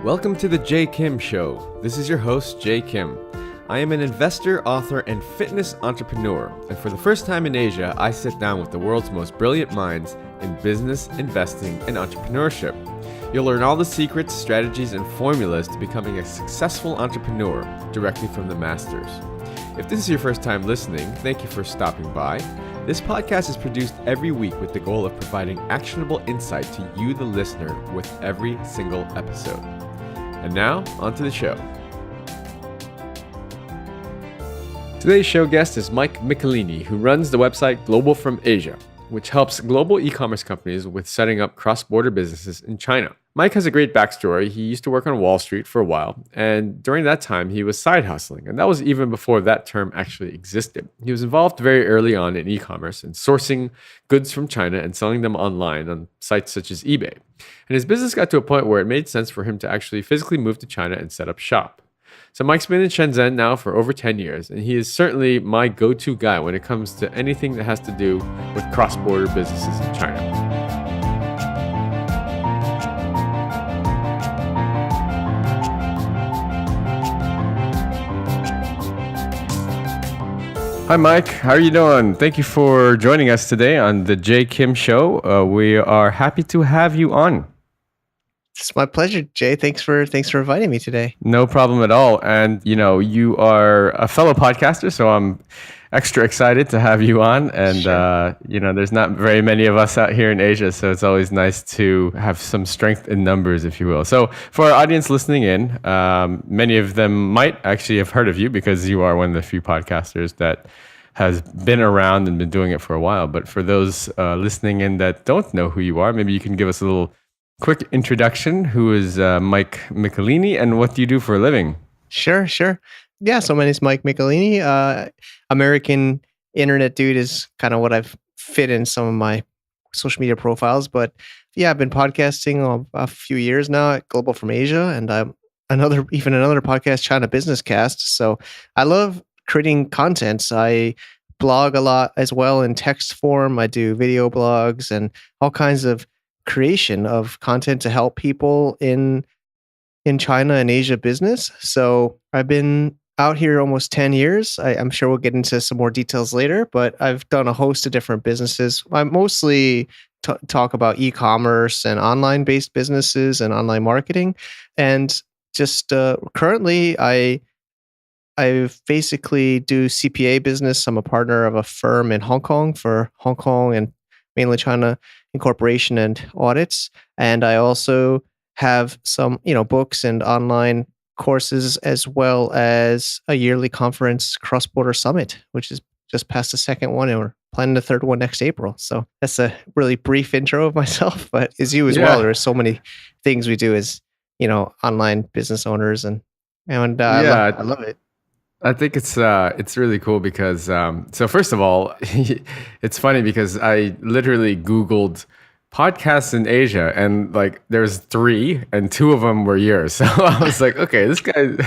Welcome to the Jay Kim Show. This is your host, Jay Kim. I am an investor, author, and fitness entrepreneur, and for the first time in Asia, I sit down with the world's most brilliant minds in business, investing, and entrepreneurship. You'll learn all the secrets, strategies, and formulas to becoming a successful entrepreneur directly from the masters. If this is your first time listening, thank you for stopping by. This podcast is produced every week with the goal of providing actionable insight to you, the listener, with every single episode. And now, on to the show. Today's show guest is Mike Michelini, who runs the website Global from Asia, which helps global e-commerce companies with setting up cross-border businesses in China. Mike has a great backstory. He used to work on Wall Street for a while, and during that time, he was side hustling, and that was even before that term actually existed. He was involved very early on in e-commerce and sourcing goods from China and selling them online on sites such as eBay. And his business got to a point where it made sense for him to actually physically move to China and set up shop. So Mike's been in Shenzhen now for over 10 years, and he is certainly my go-to guy when it comes to anything that has to do with cross-border businesses in China. Hi, Mike. How are you doing? Thank you for joining us today on the Jay Kim Show. We are happy to have you on. It's my pleasure, Jay. Thanks for inviting me today. No problem at all. And, you are a fellow podcaster, so I'm extra excited to have you on. And, Sure. There's not very many of us out here in Asia, so it's always nice to have some strength in numbers, if you will. So for our audience listening in, many of them might actually have heard of you because you are one of the few podcasters that has been around and been doing it for a while. But for those listening in that don't know who you are, maybe you can give us a little quick introduction. Who is Mike Michelini, and what do you do for a living? Sure. Yeah, so my name is Mike Michelini. American internet dude is kind of what I've fit in some of my social media profiles. But yeah, I've been podcasting a few years now at Global from Asia, and I'm another podcast, China Business Cast. So I love creating content. I blog a lot as well in text form. I do video blogs and all kinds of creation of content to help people in China and Asia business. So I've been out here almost 10 years. I'm sure we'll get into some more details later, but I've done a host of different businesses. I mostly talk about e-commerce and online-based businesses and online marketing. And just currently, I basically do CPA business. I'm a partner of a firm in Hong Kong for Hong Kong and mainland China incorporation and audits. And I also have some, books and online courses, as well as a yearly conference, Cross-Border Summit, which is just past the second one, and we're planning the third one next April. So that's a really brief intro of myself, but as you as well, there are so many things we do as, online business owners, and I love it. I think it's really cool because so first of all, it's funny because I literally Googled podcasts in Asia, and there's 3, and 2 of them were yours. So I was like, okay, this guy,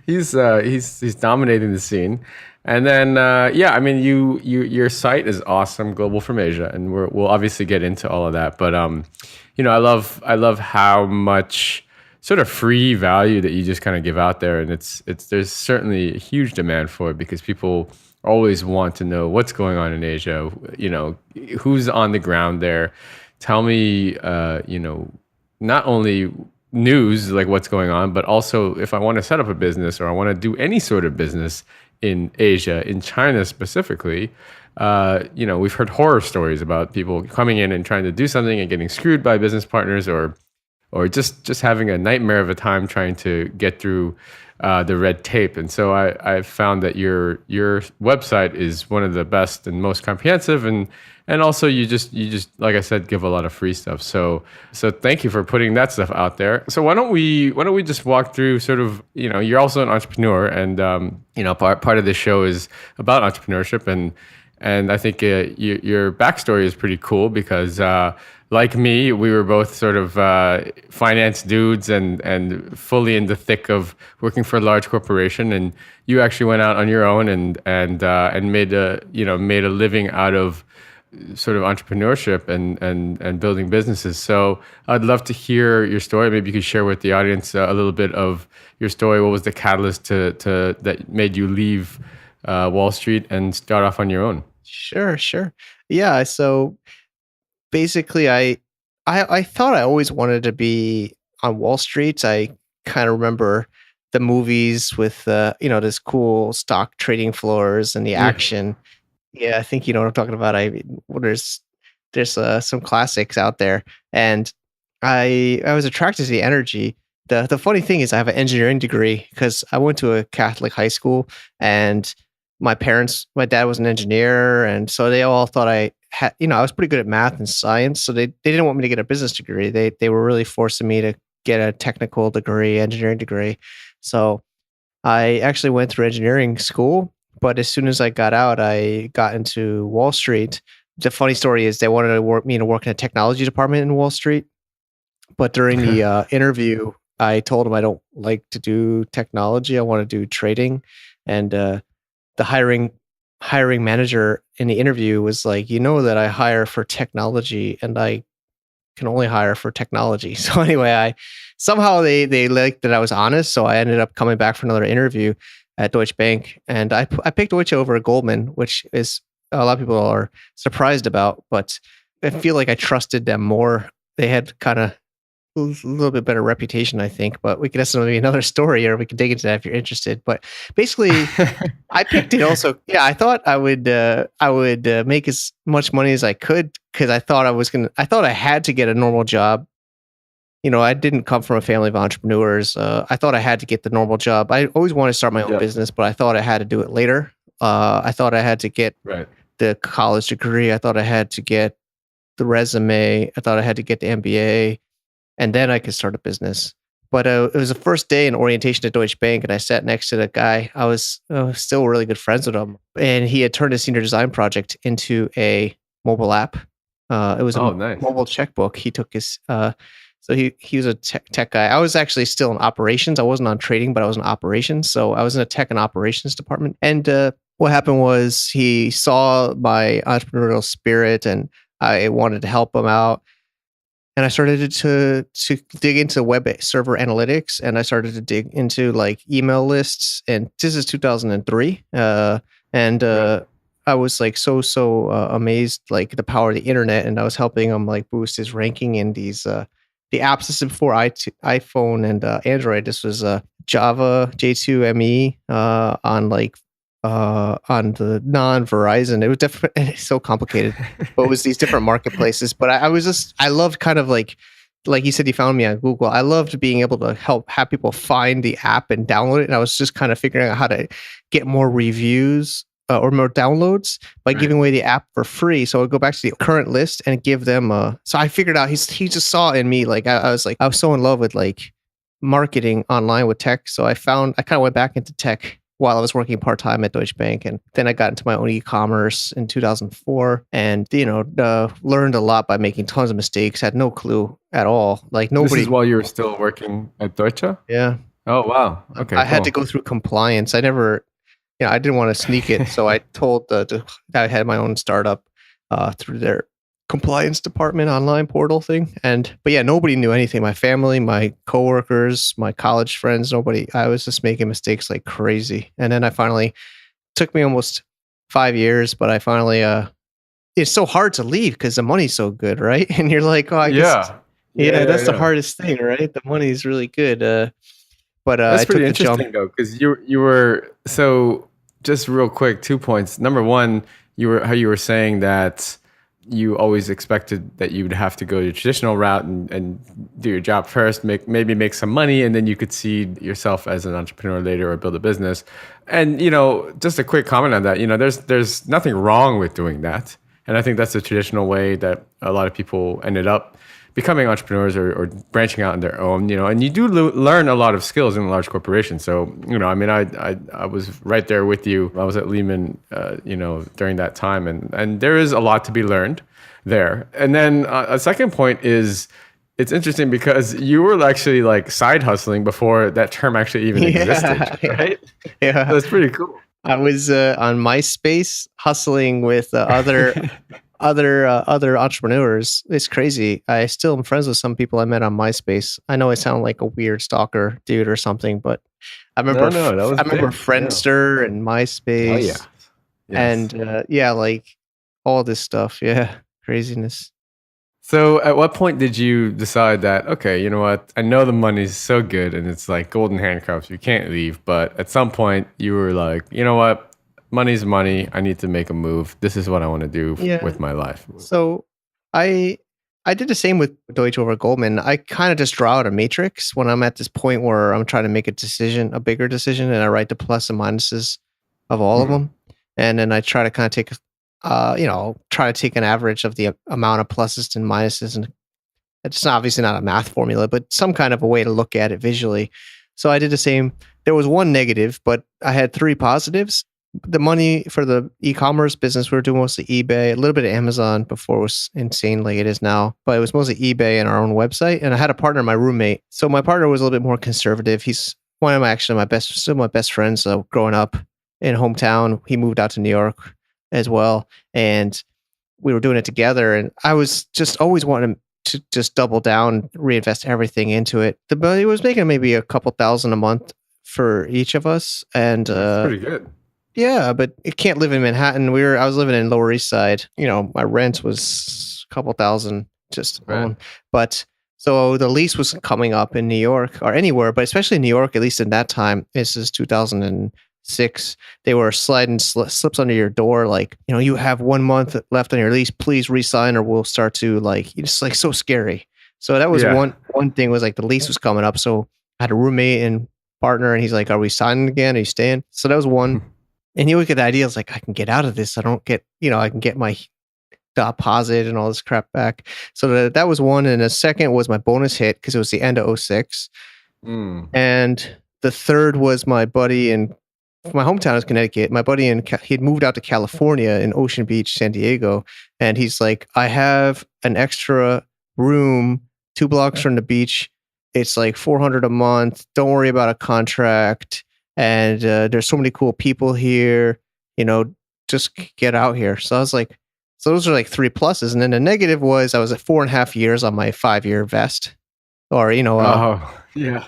he's dominating the scene. And then your site is awesome, Global from Asia, and we'll obviously get into all of that. But I love how much sort of free value that you just kind of give out there, and there's certainly a huge demand for it because people always want to know what's going on in Asia. Who's on the ground there. Tell me, not only news like what's going on, but also if I want to set up a business or I want to do any sort of business in Asia, in China specifically. We've heard horror stories about people coming in and trying to do something and getting screwed by business partners, or just having a nightmare of a time trying to get through the red tape. And so I've found that your website is one of the best and most comprehensive, and also you just like I said, give a lot of free stuff. So thank you for putting that stuff out there. So why don't we just walk through sort of, you're also an entrepreneur, and part of this show is about entrepreneurship, and I think your backstory is pretty cool because like me, we were both sort of finance dudes and fully in the thick of working for a large corporation. And you actually went out on your own and made a living out of sort of entrepreneurship and building businesses. So I'd love to hear your story. Maybe you could share with the audience a little bit of your story. What was the catalyst to that made you leave Wall Street and start off on your own? Sure. Yeah. So basically, I thought I always wanted to be on Wall Street. I kind of remember the movies with this cool stock trading floors and the Yeah. action. Yeah, I think you know what I'm talking about. Well, there's some classics out there, and I was attracted to the energy. The funny thing is, I have an engineering degree because I went to a Catholic high school, and my dad was an engineer, and so they all thought I had, I was pretty good at math and science, so they didn't want me to get a business degree. They were really forcing me to get a technical degree, engineering degree. So I actually went through engineering school, but as soon as I got out, I got into Wall Street. The funny story is they wanted me to work in a technology department in Wall Street, but during the interview, I told them I don't like to do technology. I want to do trading, and the hiring manager in the interview was like, that I hire for technology, and I can only hire for technology. So anyway, I somehow they liked that I was honest. So I ended up coming back for another interview at Deutsche Bank, and I picked Deutsche over Goldman, which is a lot of people are surprised about, but I feel like I trusted them more. They had kind of a little bit better reputation, I think, but we could have maybe another story, or we can dig into that if you're interested. But basically, I picked it also. Yeah, I thought I would make as much money as I could because I thought I thought I had to get a normal job. I didn't come from a family of entrepreneurs. I thought I had to get the normal job. I always wanted to start my own Yeah. business, but I thought I had to do it later. I thought I had to get Right. the college degree. I thought I had to get the resume. I thought I had to get the MBA, and then I could start a business. But it was the first day in orientation at Deutsche Bank, and I sat next to the guy. I was still really good friends with him, and he had turned a senior design project into a mobile app. It was a Oh, nice. mobile checkbook. He took his, so he was a tech guy. I was actually still in operations. I wasn't on trading, but I was in operations. So I was in a tech and operations department. And what happened was he saw my entrepreneurial spirit, and I wanted to help him out. And I started to dig into web server analytics, and I started to dig into like email lists. And this is 2003, and I was like so amazed, like the power of the internet, and I was helping him like boost his ranking in these the apps. This is before iPhone and Android. This was Java J2ME on the non-Verizon. It was different. It's so complicated, but it was these different marketplaces. But I loved kind of like you said, you found me on Google. I loved being able to have people find the app and download it. And I was just kind of figuring out how to get more reviews or more downloads by giving away the app for free. So I would go back to the current list and give them. So I figured out he just saw in me, like I was so in love with like marketing online with tech. So I kind of went back into tech while I was working part-time at Deutsche Bank. And then I got into my own e-commerce in 2004, and, learned a lot by making tons of mistakes, had no clue at all. Like nobody. This is while you were still working at Deutsche? Yeah. Oh, wow. Okay, I had cool. to go through compliance. I never, I didn't want to sneak it. So I told I had my own startup through their compliance department online portal thing. But yeah, nobody knew anything. My family, my coworkers, my college friends, nobody. I was just making mistakes like crazy. And then I finally, took me almost 5 years, but I finally, it's so hard to leave because the money's so good, right? And you're like, oh, I guess, that's the hardest thing, right? The money's really good. But That's I took pretty the jump. interesting though, because you were so just real quick, 2 points. Number one, you were saying that you always expected that you would have to go the traditional route and do your job first, maybe make some money, and then you could see yourself as an entrepreneur later or build a business. And just a quick comment on that. There's nothing wrong with doing that, and I think that's the traditional way that a lot of people ended up becoming entrepreneurs or branching out on their own. And you do learn a lot of skills in a large corporation. So I was right there with you. I was at Lehman, during that time, and there is a lot to be learned there. And then a second point is, it's interesting because you were actually like side hustling before that term actually even existed, right? Yeah. That's pretty cool. I was on MySpace hustling with other other entrepreneurs. It's crazy. I still am friends with some people I met on MySpace. I know I sound like a weird stalker dude or something, but I remember No, no, that was I remember big. Yeah. Friendster and Oh yeah. MySpace Yes. and yeah, like all this stuff. Yeah, craziness. So at what point did you decide that, okay, you know what? I know the money's so good and it's like golden handcuffs, you can't leave. But at some point you were like, you know what? Money's money. I need to make a move. This is what I want to do Yeah. with my life. So I I did the same with Deutsche over Goldman. I kind of just draw out a matrix when I'm at this point where I'm trying to make a decision, a bigger decision, and I write the plus and minuses of all of Hmm. them, and then I try to kind of take, try to take an average of the amount of pluses and minuses, and it's obviously not a math formula, but some kind of a way to look at it visually. So I did the same. There was one negative, but I had three positives. The money for the e-commerce business, we were doing mostly eBay, a little bit of Amazon before it was insane like it is now, but it was mostly eBay and our own website. And I had a partner, my roommate. So my partner was a little bit more conservative. He's one of still my best friends. So growing up in hometown, he moved out to New York as well. And we were doing it together. And I was just always wanting to just double down, reinvest everything into it. But it was making maybe a couple thousand a month for each of us. And That's pretty good. yeah, but it can't live in Manhattan. I was living in Lower East Side. You know, my rent was a couple thousand just Right. alone. But so the lease was coming up in New York or anywhere, but especially in New York, at least in that time, this is 2006. They were sliding slips under your door, like, you know, you have 1 month left on your lease. Please resign, or we'll start to like. It's like so scary. So that was Yeah. one thing was like the lease was coming up. So I had a roommate and partner, and he's like, "Are we signing again? Are you staying?" So that was one. And you look at the idea, it's like, I can get out of this. I don't get, I can get my deposit and all this crap back. So that was one. And the second was my bonus hit because it was the end of '06. Mm. And the third was my buddy in my hometown is Connecticut. My buddy he'd moved out to California in Ocean Beach, San Diego. And he's like, I have an extra room 2 blocks from the beach. It's like $400 a month. Don't worry about a contract. And there's so many cool people here. Just get out here. So I was like, so those are like three pluses. And then the negative was I was at 4.5 years on my 5-year vest. Or, Oh, yeah.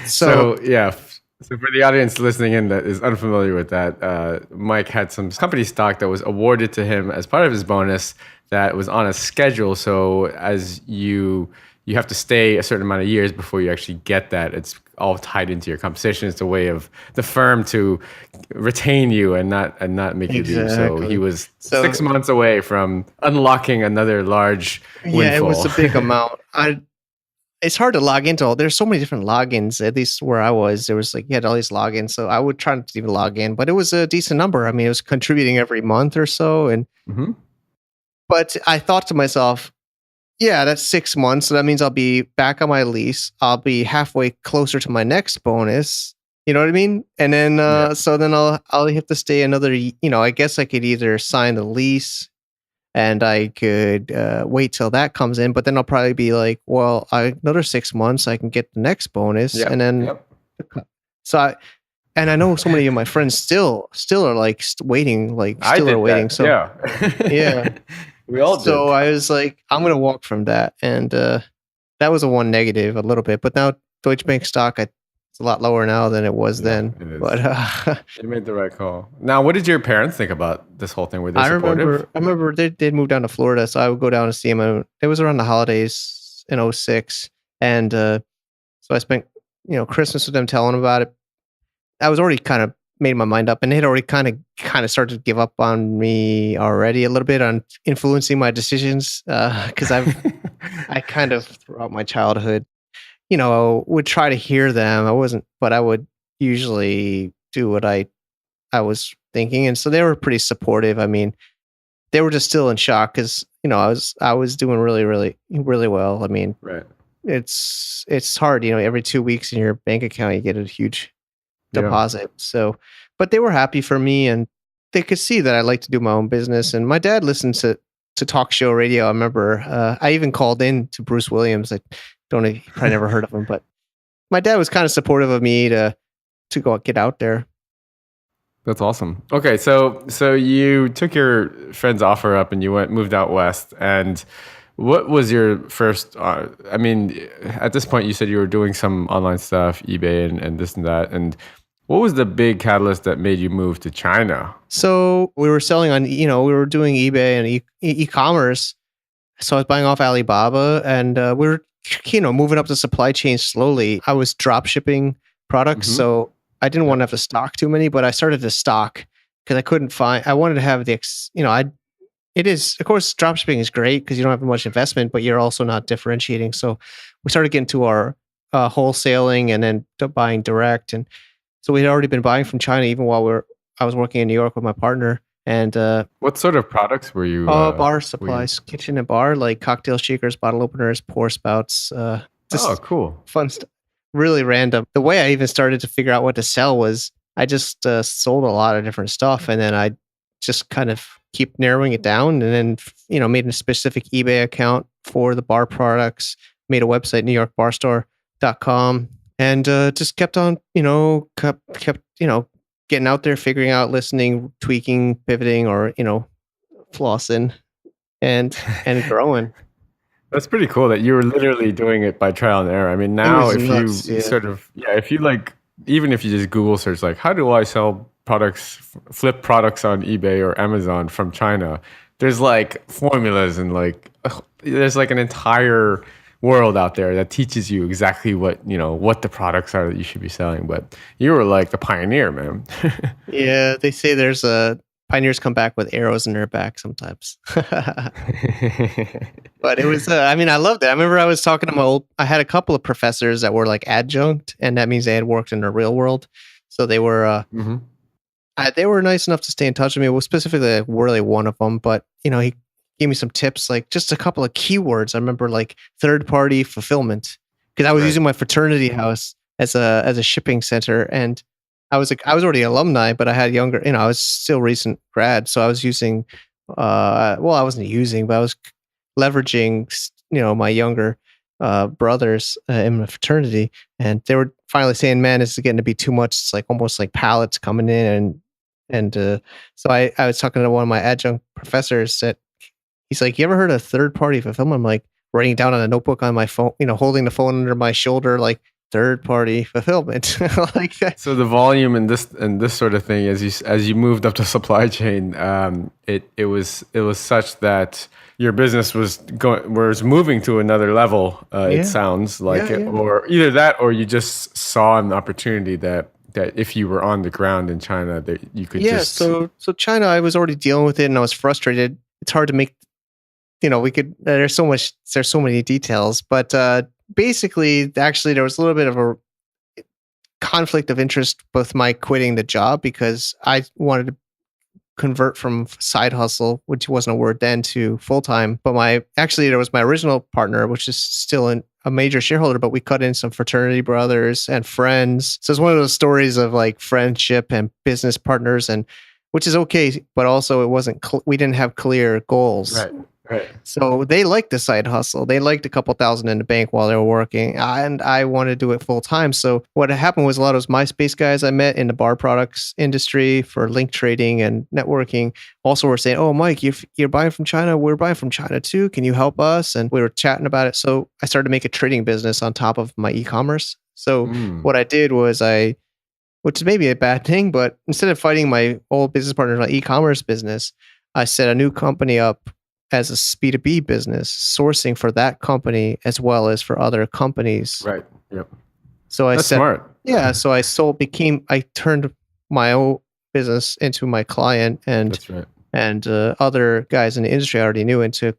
so Yeah. So for the audience listening in that is unfamiliar with that, Mike had some company stock that was awarded to him as part of his bonus that was on a schedule. So as you have to stay a certain amount of years before you actually get that. It's all tied into your compensation. It's a way of the firm to retain you and not make you leave. So Exactly. he was So- 6 months away from unlocking another large windfall. yeah, it was a big amount. It's hard to log into all. There's so many different logins. At least where I was, there was like you had all these logins. So I would try not to even log in, but it was a decent number. I mean, it was contributing every month or so. And Mhm. but I thought to myself, yeah, that's 6 months. So that means I'll be back on my lease. I'll be halfway closer to my next bonus. You know what I mean? And then Yeah. so then I'll have to stay another. I guess I could either sign the lease and I could wait till that comes in, but then I'll probably be like, well, another 6 months, I can get the next bonus, Yep, and then yep. and I know so many of my friends still are like waiting, like I still did are waiting. that. So yeah. yeah. We all did. So I was like, I'm gonna walk from that, and that was a one negative a little bit. But now Deutsche Bank stock, it's a lot lower now than it was Yeah, then. it is. But You made the right call. Now, what did your parents think about this whole thing? Were they I supportive? remember they did move down to Florida, so I would go down to see them. And it was around the holidays in '06, and so I spent Christmas with them, telling them about it. I was already kind of made my mind up, and they had already kind of started to give up on me already a little bit on influencing my decisions because I kind of throughout my childhood, would try to hear them. I wasn't, but I would usually do what I was thinking, and so they were pretty supportive. I mean, they were just still in shock because I was doing really really really well. I mean, Right. it's hard, every 2 weeks in your bank account you get a huge Yeah. deposit. So, but they were happy for me, and they could see that I like to do my own business. And my dad listens to talk show radio. I remember I even called in to Bruce Williams. I don't know, you probably never heard of him, but my dad was kind of supportive of me to go get out there. That's awesome. Okay, so you took your friend's offer up and you moved out west. And what was your first? I mean, at this point, you said you were doing some online stuff, eBay and this and that. And what was the big catalyst that made you move to China? So we were selling on, we were doing eBay and e-commerce. So I was buying off Alibaba, and we were, moving up the supply chain slowly. I was drop shipping products, Hmm. so I didn't want to have to stock too many, but I started to stock because I couldn't find. I wanted to have It is, of course, drop shipping is great because you don't have much investment, but you're also not differentiating. So we started getting to our wholesaling and then buying direct, and so we had already been buying from China even while I was working in New York with my partner. And What sort of products were you? bar Were you? supplies, kitchen and bar, like cocktail shakers, bottle openers, pour spouts, Oh, just cool. fun stuff. Really random. The way I even started to figure out what to sell was I just sold a lot of different stuff, and then I just kind of keep narrowing it down, and then made a specific eBay account for the bar products, made a website, newyorkbarstore.com, and just kept on, kept getting out there, figuring out, listening, tweaking, pivoting, or flossing and growing. That's pretty cool that you were literally doing it by trial and error. I mean, It now was if you nuts, yeah. sort of, yeah, if you like, even if you just Google search, like, how do I sell products, flip products on eBay or Amazon from China? There's like formulas and like, there's like an entire world out there that teaches you exactly what the products are that you should be selling. But you were like the pioneer, man. Yeah, they say there's pioneers come back with arrows in their back sometimes. But it was, I mean, I loved it. I remember I was talking to I had a couple of professors that were like adjunct, and that means they had worked in the real world. So Hmm. they were nice enough to stay in touch with me. Well, specifically, like, really one of them, but he gave me some tips, like just a couple of keywords. I remember like third party fulfillment, because I was Right. using my fraternity house as a shipping center, and I was already alumni, but I had younger, I was still recent grad, so I was using, well, I wasn't using, but I was leveraging, my younger brothers in the fraternity, and they were finally saying, "Man, this is getting to be too much. It's like almost like pallets coming in." And so I was talking to one of my adjunct professors that he's like, "You ever heard of third party fulfillment?" I'm like writing down on a notebook on my phone, holding the phone under my shoulder, like third party fulfillment, like So the volume and this sort of thing, as you moved up the supply chain, it was such that your business was moving to another level. It yeah, sounds like yeah, it, yeah. or either that, or you just saw an opportunity that if you were on the ground in China, that you could Yeah, just. so China, I was already dealing with it, and I was frustrated. It's hard to make, we could. There's so many details, but basically, actually, there was a little bit of a conflict of interest with my quitting the job because I wanted to convert from side hustle, which wasn't a word then, to full time. But there was my original partner, which is still a major shareholder, but we cut in some fraternity brothers and friends. So it's one of those stories of like friendship and business partners, and which is okay, but also it wasn't. We didn't have clear goals. Right, right. So they liked the side hustle. They liked a couple thousand in the bank while they were working, and I wanted to do it full time. So what happened was a lot of those MySpace guys I met in the bar products industry for link trading and networking also were saying, "Oh, Mike, you're buying from China. We're buying from China too. Can you help us?" And we were chatting about it. So I started to make a trading business on top of my e-commerce. So Mm, what I did was which is maybe a bad thing, but instead of fighting my old business partner in my e-commerce business, I set a new company up as a B2B business, sourcing for that company as well as for other companies. right. Yep. So That's smart. so I turned my own business into my client, That's right. and other guys in the industry I already knew into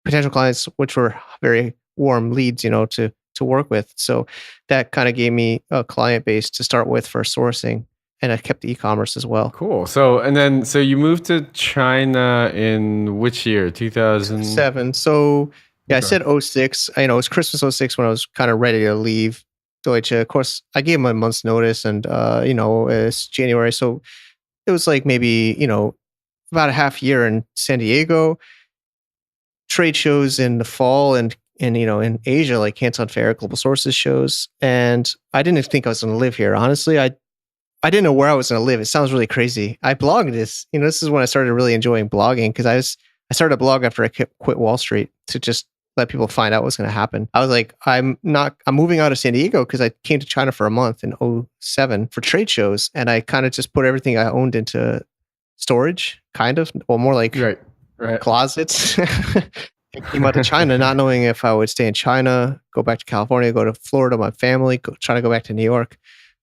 potential clients, which were very warm leads, to work with. So that kind of gave me a client base to start with for sourcing, and I kept the e-commerce as well. Cool. So you moved to China in which year? 2000. 7. So yeah, I Okay. said '06. It was Christmas '06 when I was kind of ready to leave Deutsche. Of course, I gave him a month's notice, and it's January, so it was like maybe about a half year in San Diego, trade shows in the fall, and in Asia, like Canton Fair, Global Sources shows, and I didn't think I was going to live here. Honestly, I I didn't know where I was going to live. It sounds really crazy. I blogged this. This is when I started really enjoying blogging because I started a blog after I quit Wall Street to just let people find out what's going to happen. I was like, I'm moving out of San Diego because I came to China for a month in '07 for trade shows. And I kind of just put everything I owned into storage, kind of, well, more like Right. closets. I came out to China not knowing if I would stay in China, go back to California, go to Florida, my family, try to go back to New York.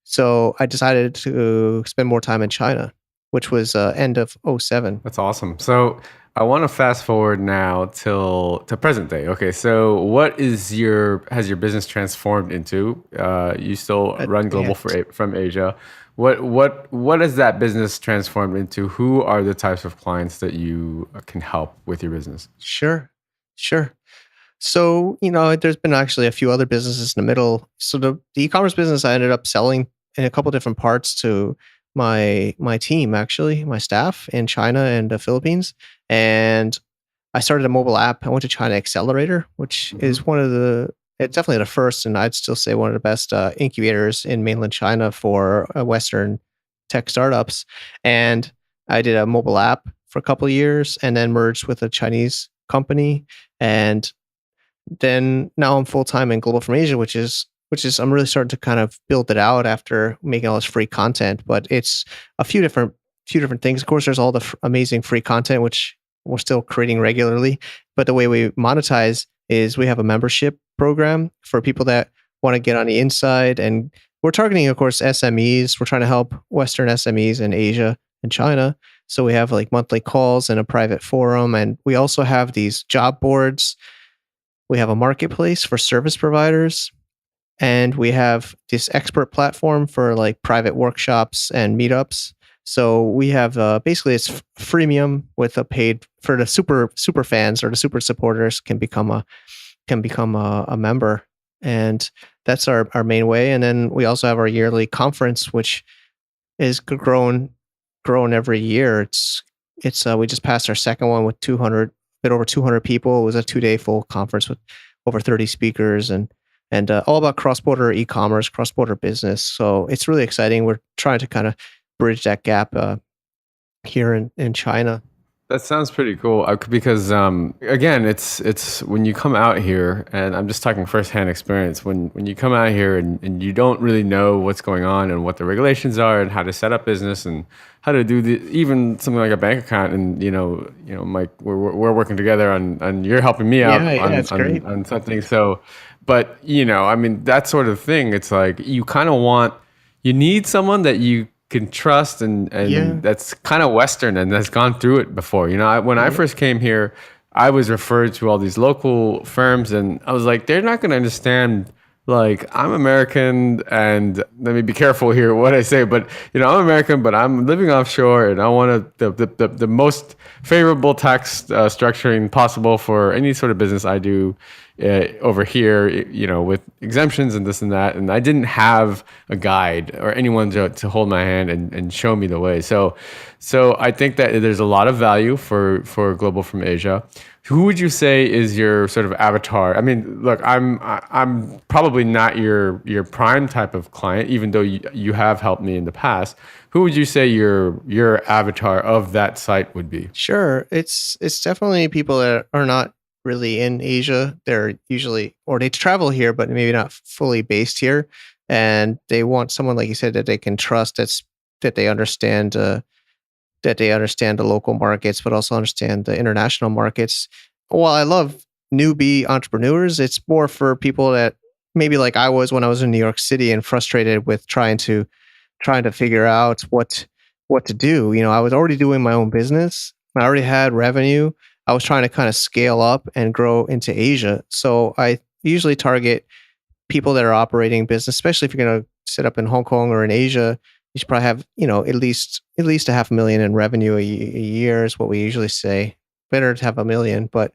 So I decided to spend more time in China, which was end of '07. That's awesome. So I want to fast forward now to present day. Okay, so what has your business transformed into? You still run global from Asia. What has that business transformed into? Who are the types of clients that you can help with your business? Sure. So, there's been actually a few other businesses in the middle. So the e-commerce business, I ended up selling in a couple different parts to my team, actually, my staff in China and the Philippines. And I started a mobile app. I went to China Accelerator, which is it's definitely the first, and I'd still say one of the best incubators in mainland China for Western tech startups. And I did a mobile app for a couple of years and then merged with a Chinese company. And then now I'm full time in Global from Asia, which is I'm really starting to kind of build it out after making all this free content. But it's a few different things. Of course, there's all the amazing free content which we're still creating regularly. But the way we monetize is we have a membership program for people that want to get on the inside, and we're targeting, of course, SMEs. We're trying to help Western SMEs in Asia and China. So we have like monthly calls and a private forum, and we also have these job boards. We have a marketplace for service providers, and we have this expert platform for like private workshops and meetups. So we have basically it's freemium with a paid for the super fans or the super supporters can become a member, and that's our main way. And then we also have our yearly conference, which is grown every year. It's we just passed our second one with bit over 200 people. It was a 2-day full conference with over 30 speakers and all about cross-border e-commerce, cross-border business. So it's really exciting. We're trying to kind of bridge that gap here in China. That sounds pretty cool because again, it's when you come out here, and I'm just talking firsthand experience. When you come out here and you don't really know what's going on and what the regulations are and how to set up business and how to do even something like a bank account, and Mike, we're working together on you're helping me out on something. So, but I mean, that sort of thing. It's like you need someone that you can trust and that's kind of Western and that's gone through it before. When I first came here, I was referred to all these local firms and I was like, they're not going to understand. Like, I'm American, and let me be careful here what I say, but I'm American, but I'm living offshore, and I want the most favorable tax structuring possible for any sort of business I do over here, with exemptions and this and that. And I didn't have a guide or anyone to hold my hand and show me the way. So I think that there's a lot of value for Global from Asia. Who would you say is your sort of avatar? I mean, look, I'm probably not your prime type of client, even though you have helped me in the past. Who would you say your avatar of that site would be? Sure, it's definitely people that are not really in Asia. They're usually, or they travel here, but maybe not fully based here, and they want someone, like you said, that they can trust. That they understand. That they understand the local markets, but also understand the international markets. While I love newbie entrepreneurs, it's more for people that maybe like I was when I was in New York City and frustrated with trying to figure out what to do. I was already doing my own business. I already had revenue. I was trying to kind of scale up and grow into Asia. So I usually target people that are operating business, especially if you're going to set up in Hong Kong or in Asia. You should probably have, at least $500,000 in revenue a year is what we usually say. Better to have $1 million, but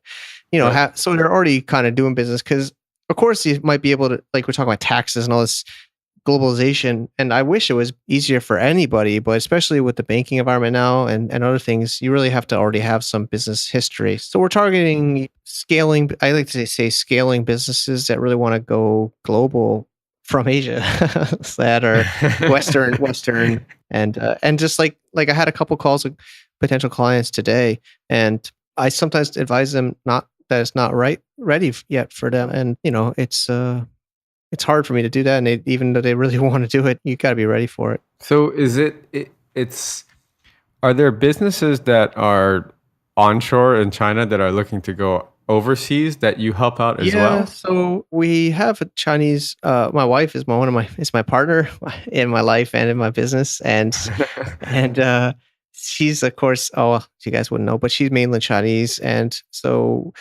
so they're already kind of doing business because, of course, you might be able to, like we're talking about taxes and all this globalization. And I wish it was easier for anybody, but especially with the banking environment now and other things, you really have to already have some business history. So we're targeting scaling. I like to say scaling businesses that really want to go global from Asia that are Western, and just like I had a couple calls with potential clients today, and I sometimes advise them not that it's not ready yet for them, and it's hard for me to do that, and even though they really want to do it, you got to be ready for it. So it's are there businesses that are onshore in China that are looking to go overseas that you help out as Yeah, well? so we have a Chinese. My wife is my partner in my life and in my business, and she's of course. Oh, well, you guys wouldn't know, but she's mainland Chinese, and so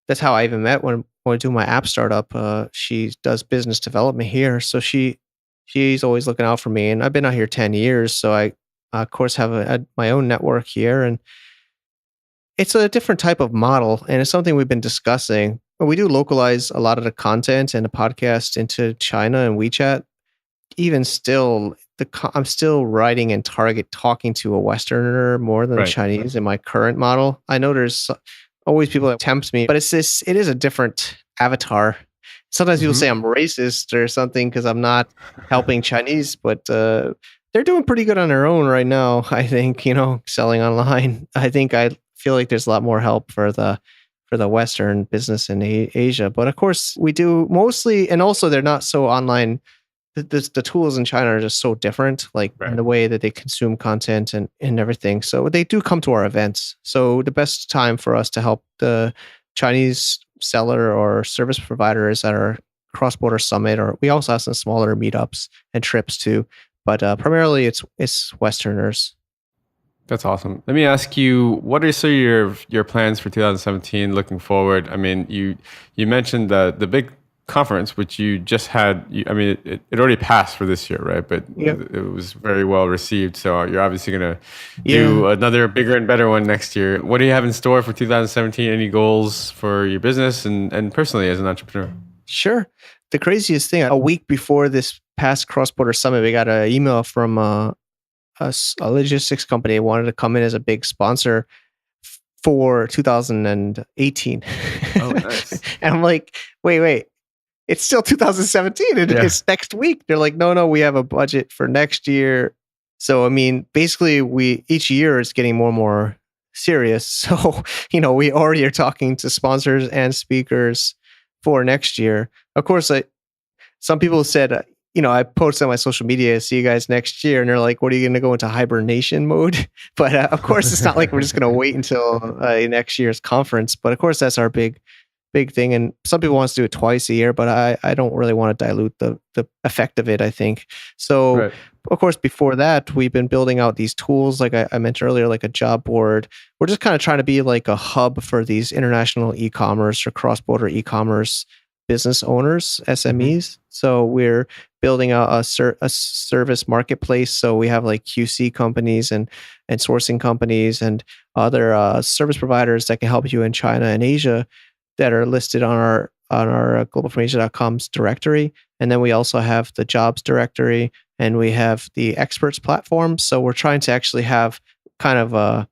that's how I even met when I do my app startup. She does business development here, so she's always looking out for me. And I've been out here 10 years, so I of course have my own network here, and it's a different type of model, and it's something we've been discussing. But we do localize a lot of the content and the podcast into China and WeChat. Even still, I'm still writing and talking to a Westerner more than a Right. Chinese in my current model. I know there's always people that tempt me, but it is a different avatar. Sometimes people Mhm. say I'm racist or something because I'm not helping Chinese, but they're doing pretty good on their own right now. I think, selling online. I feel like there's a lot more help for the Western business in Asia, but of course we do mostly, and also they're not so online. The tools in China are just so different, like in Right. the way that they consume content and everything. So they do come to our events. So the best time for us to help the Chinese seller or service provider is at our cross-border summit, or we also have some smaller meetups and trips too. But primarily it's Westerners. That's awesome. Let me ask you, what are your plans for 2017 looking forward? I mean, you mentioned the big conference, which you just had. I mean, it already passed for this year, right? But Yep. it was very well received. So you're obviously going to Yeah. do another bigger and better one next year. What do you have in store for 2017? Any goals for your business and personally as an entrepreneur? Sure. The craziest thing, a week before this past cross-border summit, we got an email from a logistics company wanted to come in as a big sponsor for 2018. Oh, nice. And I'm like, wait, it's still 2017. Yeah. It's next week. They're like, no, we have a budget for next year. So, I mean, basically each year is getting more and more serious. So, we already are talking to sponsors and speakers for next year. Of course, some people said, I posted on my social media, see you guys next year. And they're like, what are you going to go into hibernation mode? But of course, it's not like we're just going to wait until next year's conference. But of course, that's our big thing. And some people want to do it twice a year, but I don't really want to dilute the effect of it, I think. So, Right. of course, before that, we've been building out these tools, like I mentioned earlier, like a job board. We're just kind of trying to be like a hub for these international e-commerce or cross-border e-commerce business owners, Mhm. SMEs. So we're building a service marketplace. So we have like QC companies and sourcing companies and other service providers that can help you in China and Asia that are listed on our globalfromasia.com's directory. And then we also have the jobs directory, and we have the experts platform. So we're trying to actually have kind of a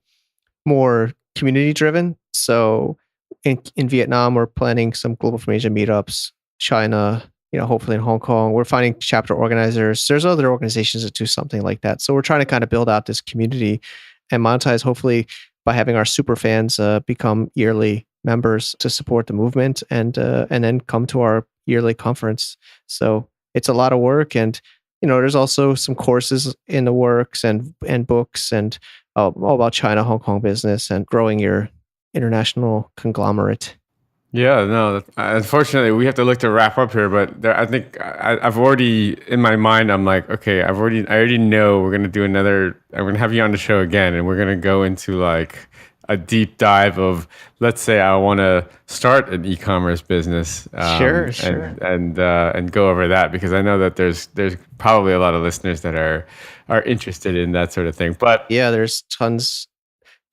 more community driven. So in Vietnam, we're planning some Global from Asia meetups. China, hopefully in Hong Kong, we're finding chapter organizers. There's other organizations that do something like that. So we're trying to kind of build out this community and monetize, hopefully, by having our super fans become yearly members to support the movement and then come to our yearly conference. So it's a lot of work, and there's also some courses in the works and books and all about China, Hong Kong business and growing your international conglomerate. Yeah, no. Unfortunately, we have to look to wrap up here. But I think I've already in my mind. I'm like, okay, I already know we're gonna do another. I'm gonna have you on the show again, and we're gonna go into like a deep dive of, let's say, I want to start an e-commerce business, Sure. and go over that because I know that there's probably a lot of listeners that are interested in that sort of thing. But Yeah, there's tons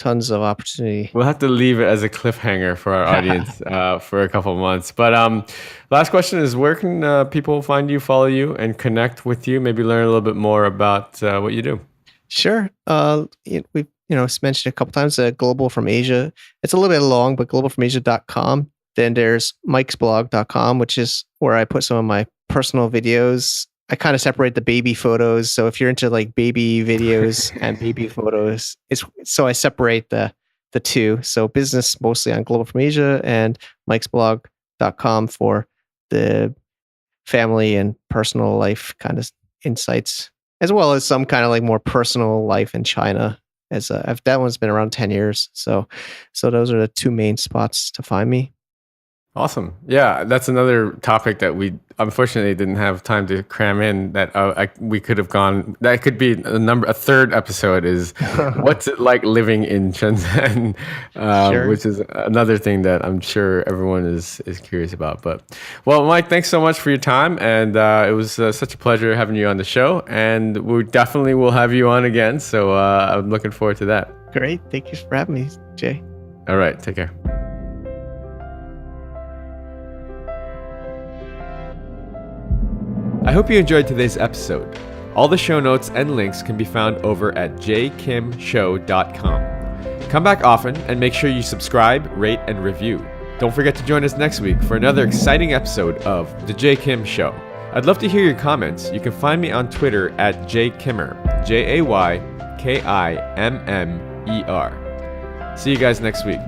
of opportunity. we'll have to leave it as a cliffhanger for our audience for a couple months. But last question is, where can people find you, follow you, and connect with you? Maybe learn a little bit more about what you do. Sure. We've mentioned a couple times Global from Asia. It's a little bit long, but globalfromasia.com. Then there's mikesblog.com, which is where I put some of my personal videos. I kind of separate the baby photos. So if you're into like baby videos and baby photos, I separate the two. So business mostly on Global from Asia, and mikesblog.com for the family and personal life kind of insights, as well as some kind of like more personal life in China. That one's been around 10 years. So those are the two main spots to find me. Awesome. Yeah, that's another topic that we unfortunately didn't have time to cram in. That we could have gone. That could be a third episode. Is what's it like living in Shenzhen, Sure. which is another thing that I'm sure everyone is curious about. But well, Mike, thanks so much for your time, and it was such a pleasure having you on the show. And we definitely will have you on again. So I'm looking forward to that. Great. Thank you for having me, Jay. All right. Take care. I hope you enjoyed today's episode. All the show notes and links can be found over at jkimshow.com. Come back often and make sure you subscribe, rate, and review. Don't forget to join us next week for another exciting episode of The Jay Kim Show. I'd love to hear your comments. You can find me on Twitter at jaykimmer, JAYKIMMER. See you guys next week.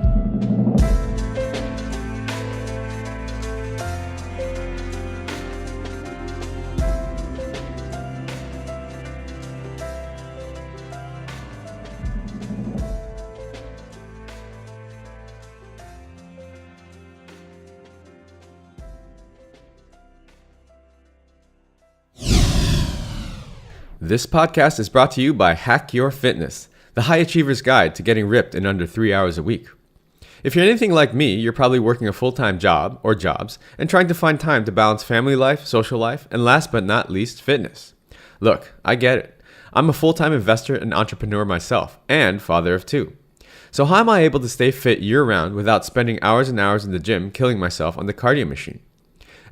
This podcast is brought to you by Hack Your Fitness, the high achiever's guide to getting ripped in under 3 hours a week. If you're anything like me, you're probably working a full-time job or jobs and trying to find time to balance family life, social life, and last but not least, fitness. Look, I get it. I'm a full-time investor and entrepreneur myself, and father of two. So how am I able to stay fit year-round without spending hours and hours in the gym killing myself on the cardio machine?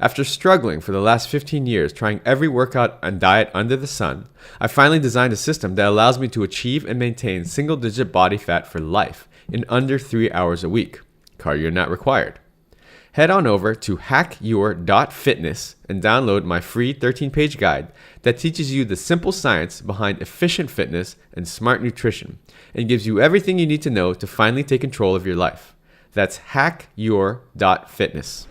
After struggling for the last 15 years trying every workout and diet under the sun, I finally designed a system that allows me to achieve and maintain single-digit body fat for life in under 3 hours a week. Cardio not required. Head on over to hackyour.fitness and download my free 13-page guide that teaches you the simple science behind efficient fitness and smart nutrition and gives you everything you need to know to finally take control of your life. That's hackyour.fitness.